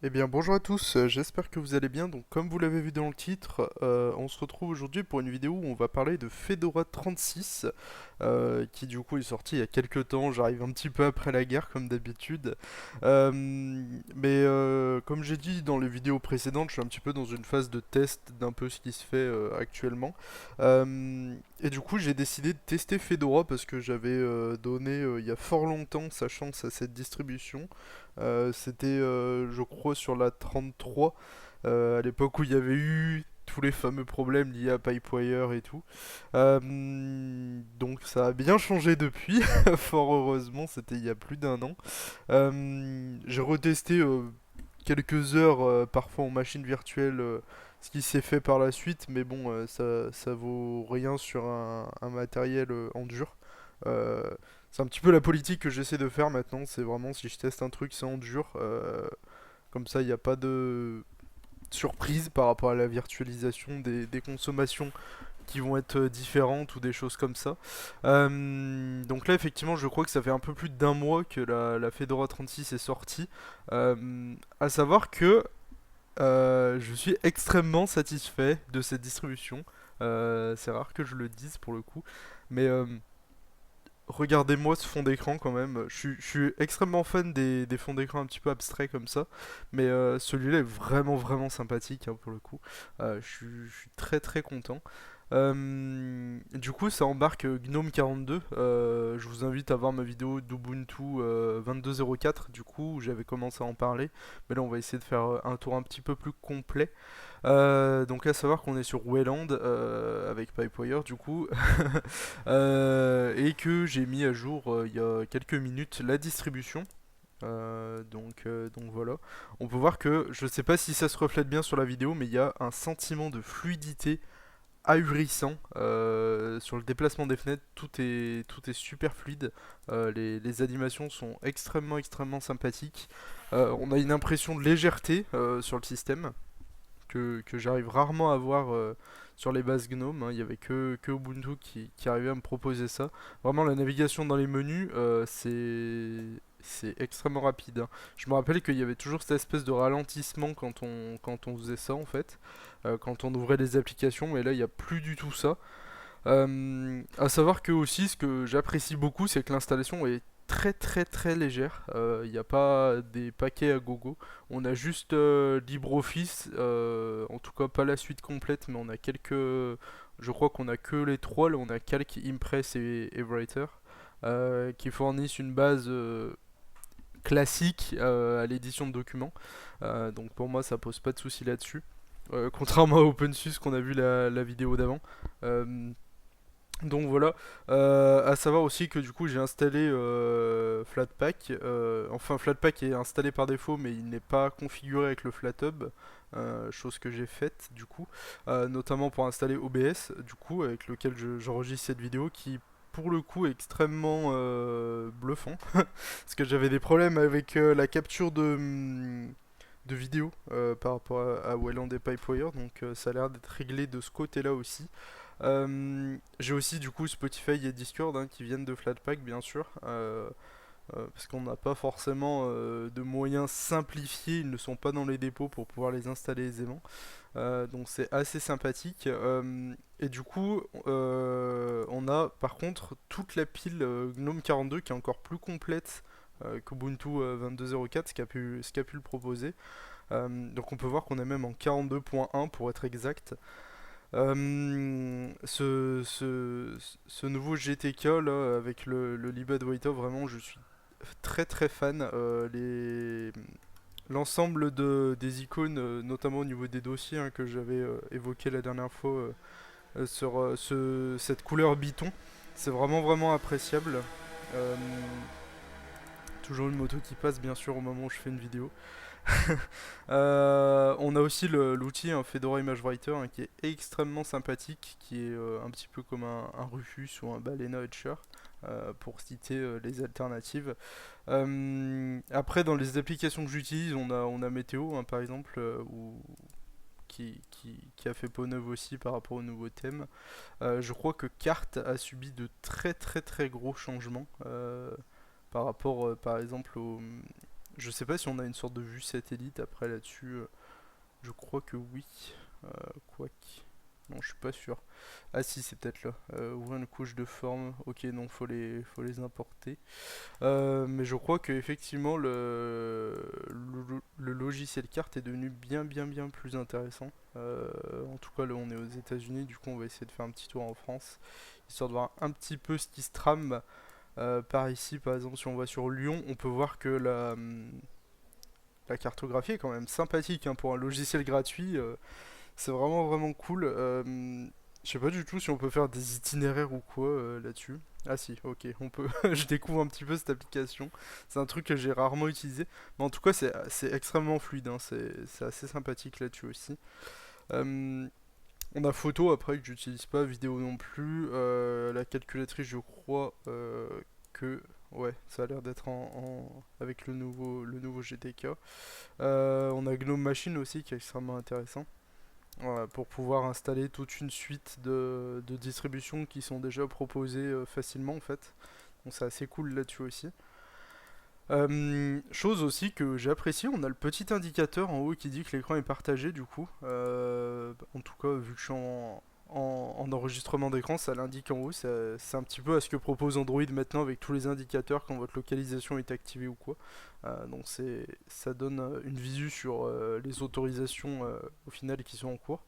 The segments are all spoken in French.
Eh bien bonjour à tous, j'espère que vous allez bien. Donc comme vous l'avez vu dans le titre, on se retrouve aujourd'hui pour une vidéo où on va parler de Fedora 36, qui du coup est sorti il y a quelques temps. J'arrive un petit peu après la guerre comme d'habitude. Comme j'ai dit dans les vidéos précédentes, je suis un petit peu dans une phase de test d'un peu ce qui se fait actuellement. Et du coup j'ai décidé de tester Fedora parce que j'avais donné il y a fort longtemps sa chance à cette distribution. C'était, je crois, sur la 33, à l'époque où il y avait eu tous les fameux problèmes liés à Pipewire et tout. Donc ça a bien changé depuis, fort heureusement, c'était il y a plus d'un an. J'ai retesté quelques heures, parfois en machine virtuelle, ce qui s'est fait par la suite, mais bon, ça vaut rien sur un matériel en dur. Euh, c'est un petit peu la politique que j'essaie de faire maintenant, c'est vraiment si je teste un truc, c'est en dur. Comme ça, il n'y a pas de surprise par rapport à la virtualisation des consommations qui vont être différentes ou des choses comme ça. Donc là, effectivement, je crois que ça fait un peu plus d'un mois que la Fedora 36 est sortie. À savoir que je suis extrêmement satisfait de cette distribution. C'est rare que je le dise pour le coup, mais regardez-moi ce fond d'écran quand même. Je suis extrêmement fan des fonds d'écran un petit peu abstraits comme ça, mais celui-là est vraiment vraiment sympathique pour le coup. Je suis très très content. Du coup, ça embarque GNOME 42. Je vous invite à voir ma vidéo d'Ubuntu 22.04, du coup, où j'avais commencé à en parler. Mais là, on va essayer de faire un tour un petit peu plus complet. Donc, à savoir qu'on est sur Wayland avec Pipewire, du coup, et que j'ai mis à jour il y a quelques minutes la distribution. Donc voilà. On peut voir que, je sais pas si ça se reflète bien sur la vidéo, mais il y a un sentiment de fluidité ahurissant sur le déplacement des fenêtres. Tout est super fluide. Les animations sont extrêmement extrêmement sympathiques. On a une impression de légèreté sur le système que j'arrive rarement à voir sur les bases GNOME. Hein. Il y avait que Ubuntu qui arrivait à me proposer ça. Vraiment, la navigation dans les menus, c'est extrêmement rapide. Hein. Je me rappelle qu'il y avait toujours cette espèce de ralentissement quand on faisait ça en fait, quand on ouvrait les applications, mais là il n'y a plus du tout ça. À savoir que aussi, ce que j'apprécie beaucoup, c'est que l'installation est très très très légère. Il n'y a pas des paquets à gogo. On a juste LibreOffice, en tout cas pas la suite complète, mais on a quelques. Je crois qu'on a que les trois. Là, on a Calc, Impress et Writer, qui fournissent une base classique à l'édition de documents. Donc pour moi, ça pose pas de souci là-dessus. Contrairement à OpenSUSE qu'on a vu la vidéo d'avant. Euh, donc voilà, à savoir aussi que du coup j'ai installé Flatpak. Enfin Flatpak est installé par défaut mais il n'est pas configuré avec le FlatHub, chose que j'ai faite du coup, notamment pour installer OBS du coup avec lequel j'enregistre cette vidéo qui pour le coup est extrêmement bluffant parce que j'avais des problèmes avec la capture de vidéo par rapport à Wayland et Pipewire, donc ça a l'air d'être réglé de ce côté là aussi. J'ai aussi du coup Spotify et Discord qui viennent de Flatpak bien sûr, parce qu'on n'a pas forcément de moyens simplifiés, ils ne sont pas dans les dépôts pour pouvoir les installer aisément. Donc c'est assez sympathique. Et du coup, on a par contre toute la pile GNOME 42 qui est encore plus complète qu'Ubuntu 22.04, ce qu'a pu le proposer. Donc on peut voir qu'on est même en 42.1 pour être exact. Ce nouveau GTK là, avec le Libad Waiter, vraiment je suis très très fan. L'ensemble des icônes, notamment au niveau des dossiers que j'avais évoqué la dernière fois sur cette couleur biton, c'est vraiment vraiment appréciable. Euh, Toujours une moto qui passe bien sûr au moment où je fais une vidéo. On a aussi l'outil Fedora Image Writer qui est extrêmement sympathique, qui est un petit peu comme un Rufus ou un Balena Etcher, pour citer les alternatives. Après, dans les applications que j'utilise, on a Météo par exemple, qui a fait peau neuve aussi par rapport au nouveau thème. Je crois que Carte a subi de très très très gros changements par rapport par exemple Je sais pas si on a une sorte de vue satellite après là-dessus. Je crois que oui. Euh, Quoique. Non, je suis pas sûr. Ah si, c'est peut-être là. Ouvrir une couche de forme. Ok, non, faut les importer. Mais je crois que effectivement le logiciel carte est devenu bien plus intéressant. En tout cas, là, on est aux États-Unis. Du coup, on va essayer de faire un petit tour en France, histoire de voir un petit peu ce qui se trame. Par ici, par exemple, si on va sur Lyon, on peut voir que la cartographie est quand même sympathique hein, pour un logiciel gratuit. C'est vraiment cool. Je sais pas du tout si on peut faire des itinéraires ou quoi là-dessus. Ah si, ok, on peut. Je découvre un petit peu cette application. C'est un truc que j'ai rarement utilisé. Mais en tout cas, c'est extrêmement fluide. Hein. C'est assez sympathique là-dessus aussi. Euh, on a photo après que j'utilise pas, vidéo non plus. La calculatrice, je crois que. Ouais, ça a l'air d'être avec le nouveau GTK. On a Gnome Machine aussi qui est extrêmement intéressant. Voilà, pour pouvoir installer toute une suite de distributions qui sont déjà proposées facilement en fait. Donc c'est assez cool là-dessus aussi. Chose aussi que j'ai apprécié, on a le petit indicateur en haut qui dit que l'écran est partagé du coup. En tout cas, vu que je suis en enregistrement d'écran, ça l'indique en haut. C'est un petit peu à ce que propose Android maintenant avec tous les indicateurs quand votre localisation est activée ou quoi. Donc ça donne une visu sur les autorisations au final qui sont en cours.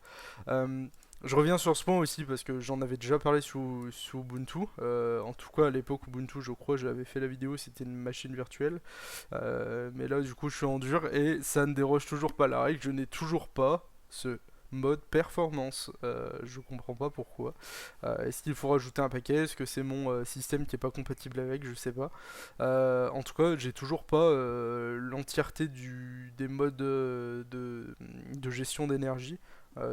Euh, je reviens sur ce point aussi parce que j'en avais déjà parlé sous Ubuntu. En tout cas, à l'époque Ubuntu, je crois, j'avais fait la vidéo, c'était une machine virtuelle. Mais là, du coup, je suis en dur et ça ne déroge toujours pas la règle. Je n'ai toujours pas ce mode performance. Je comprends pas pourquoi. Est-ce qu'il faut rajouter un paquet? Est-ce que c'est mon système qui est pas compatible avec? Je sais pas. En tout cas, j'ai toujours pas l'entièreté des modes de gestion d'énergie.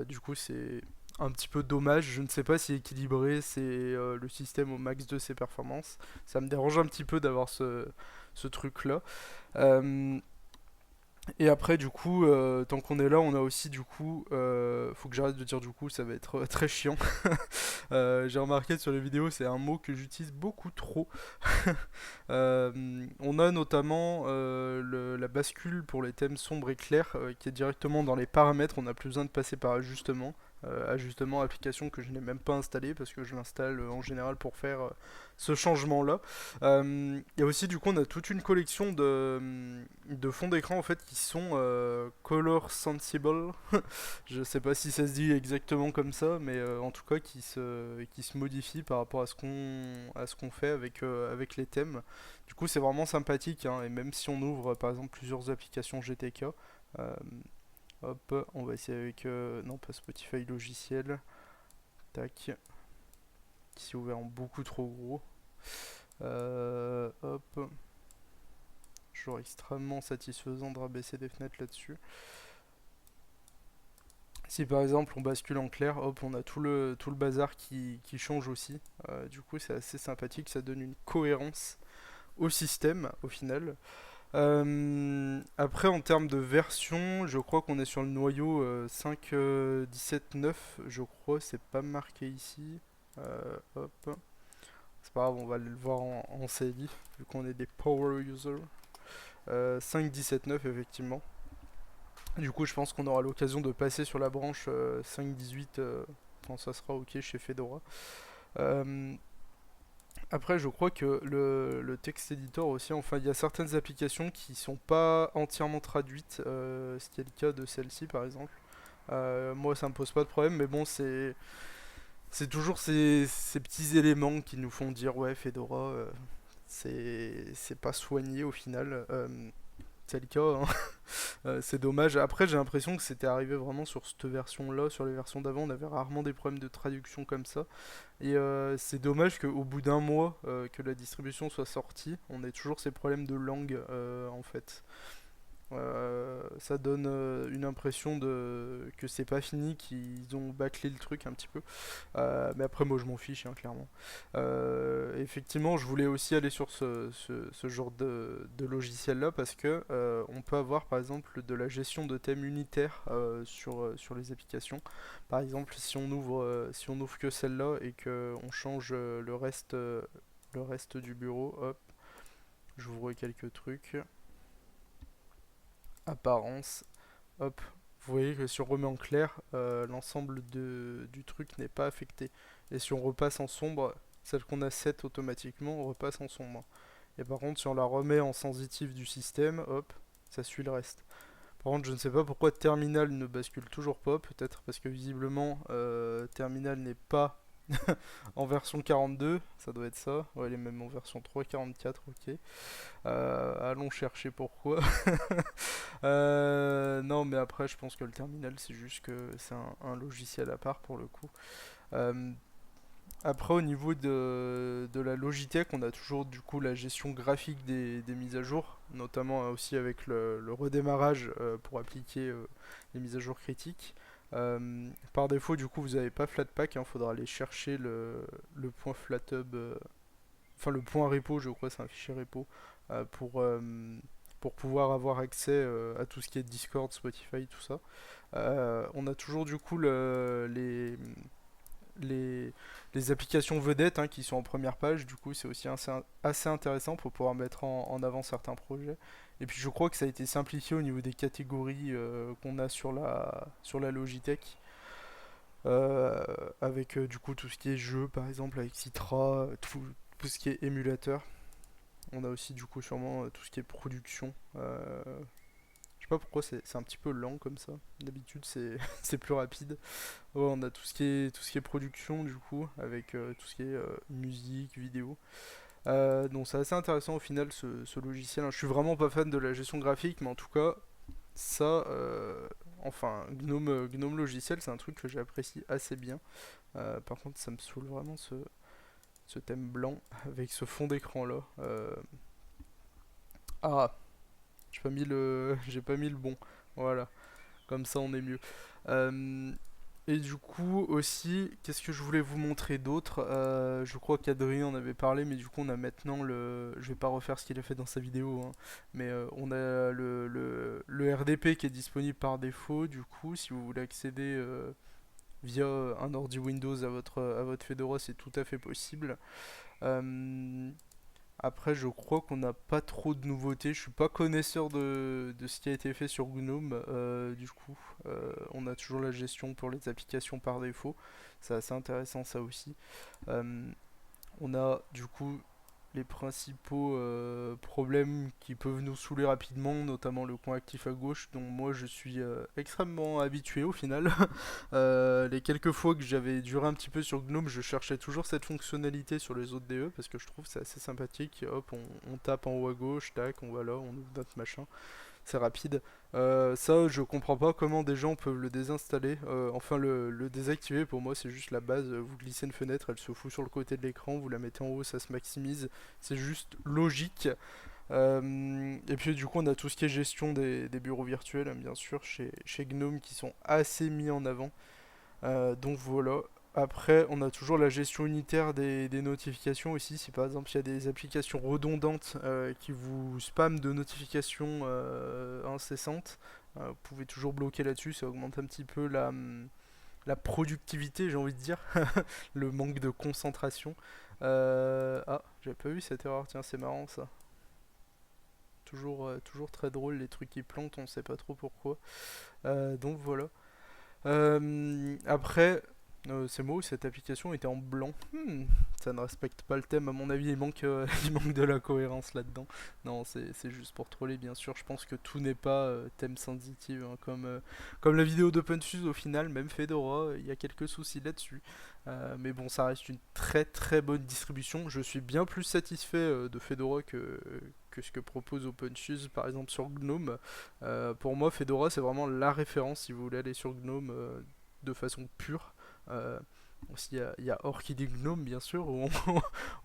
Du coup, c'est un petit peu dommage. Je ne sais pas si équilibrer c'est le système au max de ses performances. Ça me dérange un petit peu d'avoir ce truc là. Euh, et après, du coup, tant qu'on est là, on a aussi du coup, faut que j'arrête de dire du coup, ça va être très chiant. J'ai remarqué sur les vidéos, c'est un mot que j'utilise beaucoup trop. On a notamment la bascule pour les thèmes sombres et clairs qui est directement dans les paramètres. On n'a plus besoin de passer par ajustement. Ajustement application que je n'ai même pas installé parce que je l'installe en général pour faire ce changement là. Il y a aussi du coup on a toute une collection de fonds d'écran en fait qui sont color sensible. Je sais pas si ça se dit exactement comme ça, mais en tout cas qui se modifient par rapport à ce qu'on fait avec les thèmes. Du coup c'est vraiment sympathique hein, et même si on ouvre par exemple plusieurs applications GTK, euh, hop, on va essayer avec non pas Spotify logiciel, tac, qui s'est ouvert en beaucoup trop gros. Hop, toujours extrêmement satisfaisant de rabaisser des fenêtres là-dessus. Si par exemple on bascule en clair, hop, on a tout le bazar qui change aussi. Du coup, c'est assez sympathique, ça donne une cohérence au système au final. Après, en termes de version, je crois qu'on est sur le noyau 5.17.9, je crois, c'est pas marqué ici. Hop, c'est pas grave, on va aller le voir en CLI, vu qu'on est des power users. 5.17.9, effectivement. Du coup, je pense qu'on aura l'occasion de passer sur la branche 5.18 quand ça sera ok chez Fedora. Euh, Après, je crois que le texte editor aussi, enfin, il y a certaines applications qui sont pas entièrement traduites, ce qui est le cas de celle-ci par exemple. Moi, ça me pose pas de problème, mais bon, c'est toujours ces petits éléments qui nous font dire ouais, Fedora, c'est pas soigné au final. C'est le cas, hein. C'est dommage. Après, j'ai l'impression que c'était arrivé vraiment sur cette version-là. Sur les versions d'avant, on avait rarement des problèmes de traduction comme ça. Et c'est dommage qu'au bout d'un mois que la distribution soit sortie, on ait toujours ces problèmes de langue en fait. Ça donne une impression que c'est pas fini, qu'ils ont bâclé le truc un petit peu. Mais après, moi je m'en fiche, hein, clairement. Effectivement, je voulais aussi aller sur ce genre de logiciel là parce que on peut avoir par exemple de la gestion de thèmes unitaires sur les applications. Par exemple, si on ouvre que celle-là et qu'on change le reste du bureau, hop, j'ouvre quelques trucs. apparence, hop, vous voyez que si on remet en clair, l'ensemble du truc n'est pas affecté. Et si on repasse en sombre, celle qu'on a set automatiquement, on repasse en sombre. Et par contre, si on la remet en sensitive du système, hop, ça suit le reste. Par contre, je ne sais pas pourquoi Terminal ne bascule toujours pas, peut-être parce que visiblement Terminal n'est pas en version 42, ça doit être ça. Ouais, elle est même en version 3.44, ok. Allons chercher pourquoi. Non, mais après, je pense que le terminal, c'est juste que c'est un logiciel à part pour le coup. Euh, Après, au niveau de la Logitech, on a toujours du coup la gestion graphique des mises à jour, notamment aussi avec le redémarrage pour appliquer les mises à jour critiques. Par défaut, du coup, vous n'avez pas Flatpak, il faudra aller chercher le point FlatHub, enfin le point repo, je crois, c'est un fichier repo, euh, pour, euh, pour pouvoir avoir accès à tout ce qui est Discord, Spotify, tout ça. On a toujours du coup les, les applications vedettes qui sont en première page, du coup c'est aussi assez intéressant pour pouvoir mettre en avant certains projets. Et puis je crois que ça a été simplifié au niveau des catégories qu'on a sur la Logitech. Euh, Avec du coup tout ce qui est jeu par exemple avec Citra, tout ce qui est émulateur. On a aussi du coup sûrement tout ce qui est production. Je sais pas pourquoi c'est un petit peu lent comme ça. D'habitude c'est c'est plus rapide. Ouais, on a tout ce qui est production du coup avec tout ce qui est musique, vidéo. Donc c'est assez intéressant au final ce logiciel. Je suis vraiment pas fan de la gestion graphique, mais en tout cas ça, enfin Gnome logiciel, c'est un truc que j'apprécie assez bien. Par contre, ça me saoule vraiment ce thème blanc avec ce fond d'écran là. Ah, j'ai pas mis le bon. Voilà, comme ça on est mieux. Euh, et du coup aussi, qu'est-ce que je voulais vous montrer d'autre. Je crois qu'Adrien en avait parlé, mais du coup on a maintenant le. Je vais pas refaire ce qu'il a fait dans sa vidéo, mais on a le RDP qui est disponible par défaut. Du coup, si vous voulez accéder via un ordi Windows à votre Fedora, c'est tout à fait possible. Euh, Après, je crois qu'on n'a pas trop de nouveautés. Je suis pas connaisseur de ce qui a été fait sur GNOME. Du coup, on a toujours la gestion pour les applications par défaut. C'est assez intéressant ça aussi. Euh, on a du coup les principaux problèmes qui peuvent nous saouler rapidement, notamment le coin actif à gauche, dont moi je suis extrêmement habitué au final. Les quelques fois que j'avais duré un petit peu sur GNOME, je cherchais toujours cette fonctionnalité sur les autres DE parce que je trouve que c'est assez sympathique. Hop, on tape en haut à gauche, tac, on va là, on ouvre notre machin, c'est rapide. Ça, je comprends pas comment des gens peuvent le désinstaller. Enfin, le désactiver, pour moi, c'est juste la base. Vous glissez une fenêtre, elle se fout sur le côté de l'écran, vous la mettez en haut, ça se maximise. C'est juste logique. Et puis, du coup, on a tout ce qui est gestion des bureaux virtuels, bien sûr, chez GNOME, qui sont assez mis en avant. Donc voilà. Après, on a toujours la gestion unitaire des notifications aussi. Si par exemple il y a des applications redondantes qui vous spamment de notifications incessantes, vous pouvez toujours bloquer là-dessus. Ça augmente un petit peu la productivité, j'ai envie de dire, le manque de concentration. Ah, j'avais pas vu cette erreur. Tiens, c'est marrant ça. Toujours très drôle les trucs qui plantent, on sait pas trop pourquoi. Donc voilà. Après, c'est moi où cette application était en blanc. Ça ne respecte pas le thème, à mon avis, il manque de la cohérence là-dedans. Non, c'est juste pour troller, bien sûr. Je pense que tout n'est pas thème sensitive, comme la vidéo d'OpenSUSE au final, même Fedora, il y a quelques soucis là-dessus. Mais bon, ça reste une très très bonne distribution. Je suis bien plus satisfait de Fedora que ce que propose OpenSUSE, par exemple sur GNOME. Pour moi, Fedora, c'est vraiment la référence si vous voulez aller sur GNOME de façon pure. Euh, Aussi, il y a Orchidée Gnome, bien sûr, où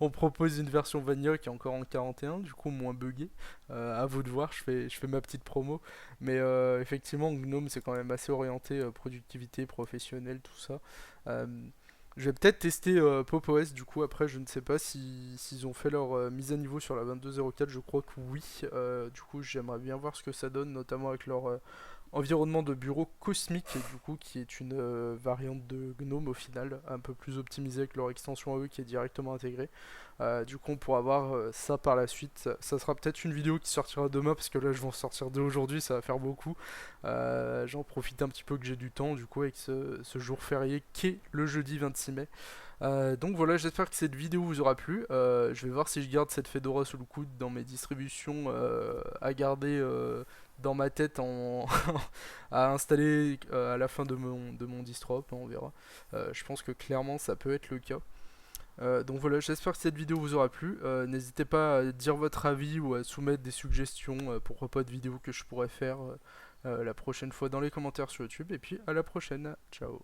on propose une version vanilla qui est encore en 41, du coup moins buggée. À vous de voir, je fais ma petite promo. Mais effectivement, Gnome, c'est quand même assez orienté productivité professionnelle, tout ça. Euh, je vais peut-être tester Pop! OS du coup après, je ne sais pas s'ils ont fait leur mise à niveau sur la 22.04, je crois que oui. Du coup j'aimerais bien voir ce que ça donne, notamment avec leur environnement de bureau cosmique, et du coup qui est une variante de GNOME au final, un peu plus optimisée avec leur extension à eux qui est directement intégrée. Du coup on pourra voir ça par la suite. Ça sera peut-être une vidéo qui sortira demain parce que là je vais en sortir deux aujourd'hui, ça va faire beaucoup. J'en profite un petit peu que j'ai du temps du coup avec ce jour férié qui est le jeudi 26 mai. Donc voilà, j'espère que cette vidéo vous aura plu. Je vais voir si je garde cette Fedora sous le coude dans mes distributions à garder dans ma tête à installer à la fin de mon distro, on verra. Je pense que clairement ça peut être le cas. Donc voilà, j'espère que cette vidéo vous aura plu. N'hésitez pas à dire votre avis ou à soumettre des suggestions, pourquoi pas de vidéos que je pourrais faire la prochaine fois dans les commentaires sur YouTube. Et puis à la prochaine, ciao.